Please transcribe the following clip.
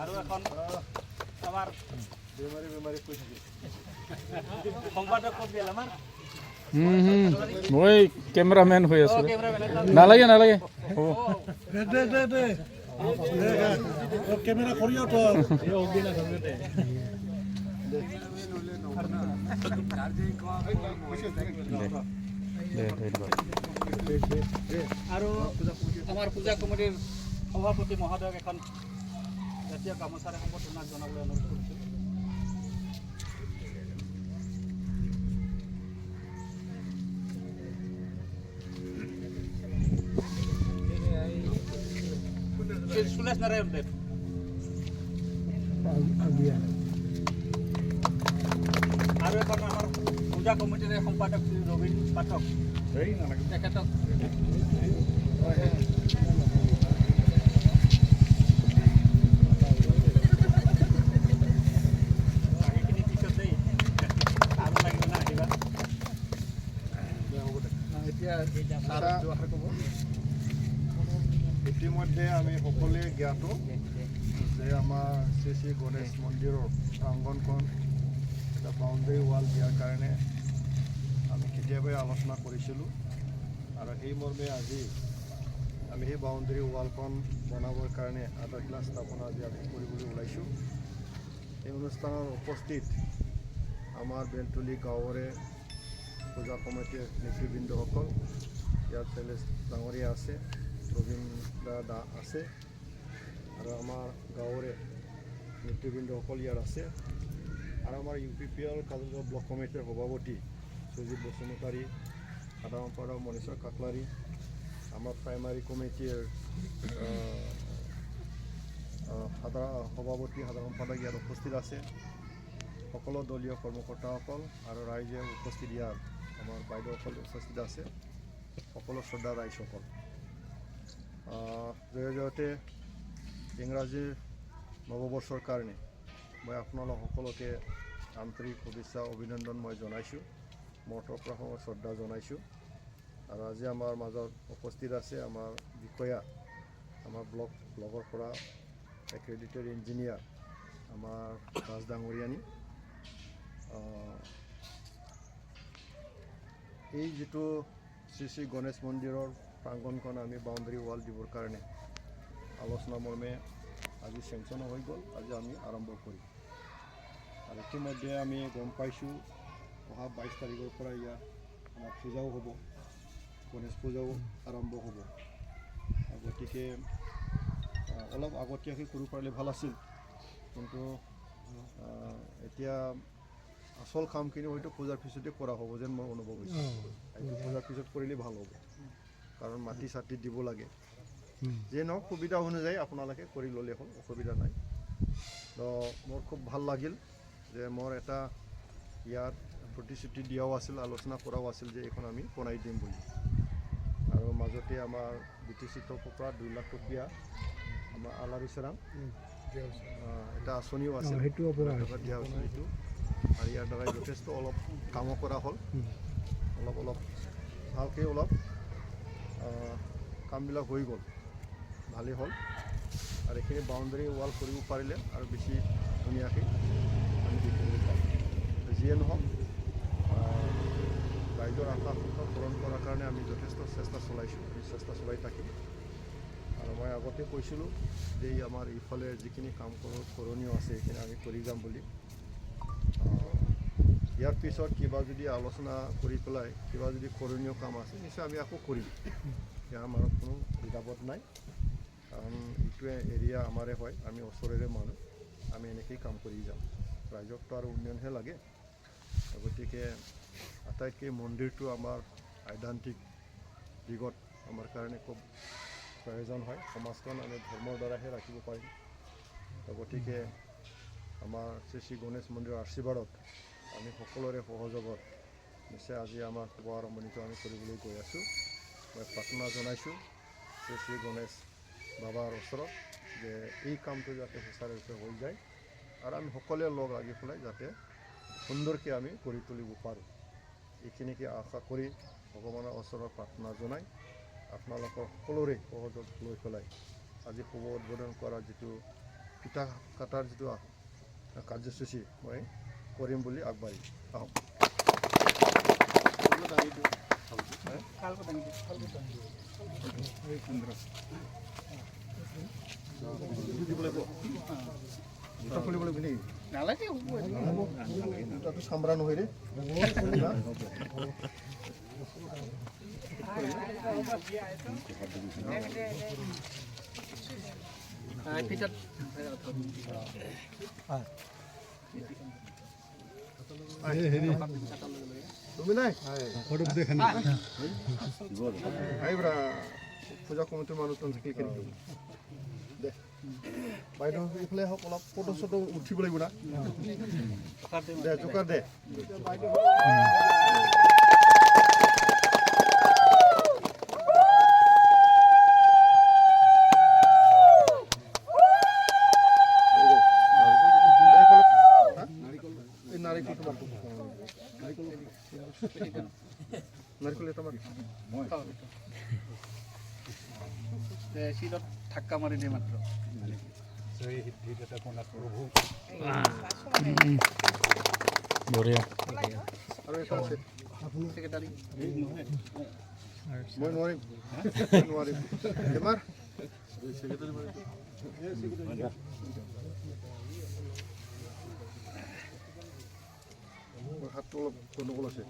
আৰু এখন আমাৰ বেমাৰী কৈ থাকে সম্পাদক ক'ত গ'ল আমাৰ মই কেমেৰামেন হৈ আছো নালাগে নালাগে কেমেৰা কৰিও তো আৰু আমাৰ পূজা কমিটিৰ সভাপতি মহোদয়ক এখন জাতীয় গামোচাৰে সম্বৰ্ধনা জনাবলৈ অনুৰোধ কৰিছোঁ। সুলেশ নাৰায়ণ দেৱ আৰু এখন আমাৰ পূজা কমিটিৰ সম্পাদক শ্ৰী ৰবীন পাঠক তেখেতক সেইখিনি পিছত দেই আৰু লাগিব না আহিবা এতিয়া ক'ব। ইতিমধ্যে আমি সকলোৱে জ্ঞাত যে আমাৰ শ্ৰী শ্ৰী গণেশ মন্দিৰৰ প্ৰাংগণখন এটা বাউণ্ডেৰী ৱাল দিয়াৰ কাৰণে আমি কেতিয়াবাই আলোচনা কৰিছিলোঁ আৰু সেই মৰ্মে আজি আমি সেই বাউণ্ডেৰী ৱালখন বনাবৰ কাৰণে আধাৰশিলা স্থাপনা আজি আমি কৰিবলৈ ওলাইছোঁ। এই অনুষ্ঠানত উপস্থিত আমাৰ বেলতলী গাঁৱৰে পূজা কমিটিৰ নেতৃবৃন্দসকল, ইয়াত শৈলেশ ডাঙৰীয়া আছে, ৰবীন দা আছে আৰু আমাৰ গাঁৱৰে নেতৃবৃন্দসকল ইয়াত আছে আৰু আমাৰ UPPL কাজলগাঁও ব্লক কমিটিৰ সভাপতি সুজিত বসুমতাৰী, সাধাৰণ সম্পাদক মনীশ্বৰ কাকলাৰী, আমাৰ প্ৰাইমাৰী কমিটিৰ সভাপতি সাধাৰণ সম্পাদক ইয়াত উপস্থিত আছে, সকলো দলীয় কৰ্মকৰ্তাসকল আৰু ৰাইজে উপস্থিত ইয়াত আমাৰ বাইদেউসকল উপস্থিত আছে, সকলো শ্ৰদ্ধা ৰাইজসকল। জয়তে ইংৰাজীৰ নৱবৰ্ষৰ কাৰণে মই আপোনালোক সকলোকে আন্তৰিক শুভেচ্ছা অভিনন্দন মই জনাইছোঁ, মোৰ তৰফৰ পৰা শ্ৰদ্ধা জনাইছোঁ। আৰু আজি আমাৰ মাজত উপস্থিত আছে আমাৰ বিষয়া, আমাৰ ব্লকৰ পৰা এক্ৰেডিটেড ইঞ্জিনিয়াৰ আমাৰ দাস ডাঙৰীয়ানী। এই যিটো শ্ৰী শ্ৰী গণেশ মন্দিৰৰ প্ৰাংগণখন আমি বাউণ্ডেৰী ৱাল দিবৰ কাৰণে আলোচনা মৰ্মে আজি চেংচন হৈ গ'ল, আজি আমি আৰম্ভ কৰিম। আৰু ইতিমধ্যে আমি গম পাইছোঁ অহা 22 তাৰিখৰ পৰা ইয়াত আমাৰ পূজাও হ'ব, গণেশ পূজাও আৰম্ভ হ'ব। গতিকে অলপ আগতীয়াকৈ কৰিব পাৰিলে ভাল আছিল, কিন্তু এতিয়া আচল কামখিনি হয়তো পূজাৰ পিছতে কৰা হ'ব যেন মই অনুভৱ হৈছে। এইটো পূজাৰ পিছত কৰিলে ভাল হ'ব, কাৰণ মাটি চাটি দিব লাগে। যে নহওক সুবিধা অনুযায়ী আপোনালোকে কৰি ল'লে হ'ল, অসুবিধা নাই। তো মোৰ খুব ভাল লাগিল যে মোৰ এটা ইয়াত প্ৰতিশ্ৰুতি দিয়াও আছিল, আলোচনা কৰাও আছিল যে এইখন আমি বনাই দিম বুলি। আৰু মাজতে আমাৰ BTC তৰফৰ পৰা 2 লাখ টকীয়া আমাৰ আলাৰী চেৰাং এটা আঁচনিও আছে, সেইটো দিয়া হৈছে সেইটো। আৰু ইয়াৰ দ্বাৰাই যথেষ্ট অলপ কামো কৰা হ'ল, অলপ ভালকৈ অলপ কামবিলাক হৈ গ'ল, ভালেই হ'ল। আৰু এইখিনি বাউণ্ডেৰী ৱাল কৰিব পাৰিলে আৰু বেছি ধুনীয়াকৈ আমি দেখিবলৈ পাম। যিয়ে নহওক ৰাইজৰ আশা আকাংক্ষা পূৰণ কৰাৰ কাৰণে আমি যথেষ্ট চেষ্টা চলাইছোঁ, আমি চেষ্টা চলাই থাকিম। আৰু মই আগতে কৈছিলোঁ যে আমাৰ ইফালে যিখিনি কাম কৰণীয় আছে সেইখিনি আমি কৰি যাম বুলি। ইয়াৰ পিছত কিবা যদি আলোচনা কৰি পেলাই কিবা যদি কৰণীয় কাম আছে নিশ্চয় আমি আকৌ কৰিম, এতিয়া আমাৰ কোনো দ্বিধাবোধ নাই, কাৰণ এইটোৱে এৰিয়া আমাৰে হয়, আমি ওচৰৰে মানুহ, আমি এনেকৈয়ে কাম কৰি যাম। ৰাইজকতো আৰু উন্নয়নহে লাগে। গতিকে আটাইতকৈ মন্দিৰটো আমাৰ আধ্যাত্মিক দিশত আমাৰ কাৰণে খুব প্ৰয়োজন হয়, সমাজখন আমি ধৰ্মৰ দ্বাৰাহে ৰাখিব পাৰিম। গতিকে আমাৰ শ্ৰী শ্ৰী গণেশ মন্দিৰৰ আশীৰ্বাদত আমি সকলোৰে সহযোগত নিশ্চয় আজি আমাৰ শুভ আৰম্ভণিটো আমি কৰিবলৈ গৈ আছোঁ। মই প্ৰাৰ্থনা জনাইছোঁ শ্ৰী শ্ৰী গণেশ বাবাৰ ওচৰত যে এই কামটো যাতে সুচাৰুৰূপে হৈ যায় আৰু আমি সকলোৱে লগ লাগি পেলাই যাতে সুন্দৰকৈ আমি কৰি তুলিব পাৰোঁ, এইখিনিকে আশা কৰি ভগৱানৰ ওচৰত প্ৰাৰ্থনা জনাই আপোনালোকৰ সকলোৰে সহযোগ লৈ পেলাই আজি শুভ উদ্বোধন কৰা যিটো পিঠা কাটাৰ যিটো কাৰ্যসূচী মই কৰিম বুলি আগবাঢ়ি আহোঁ। জোতা খুলিব লাগিব নেকি? জোতাটো চামৰা নহয় ৰে। তুমি নাই আহিবা পূজা কমিটিৰ মানুহ থাকিল কেনেকৈ দে বাইদেউ এইফালে হওক অলপ ফটো চটো উঠিব লাগিব না দে জোকাৰ দে নাৰিকল এটা মাৰি শীতত ধাক্কা মাৰি দিয়ে মাত্ৰ বঢ়িয়া আৰু এটা আছে ছেক্ৰেটাৰী মই নোৱাৰিম নোৱাৰিম বেমাৰ মোৰ হাতটো অলপ গণ্ডগোল আছে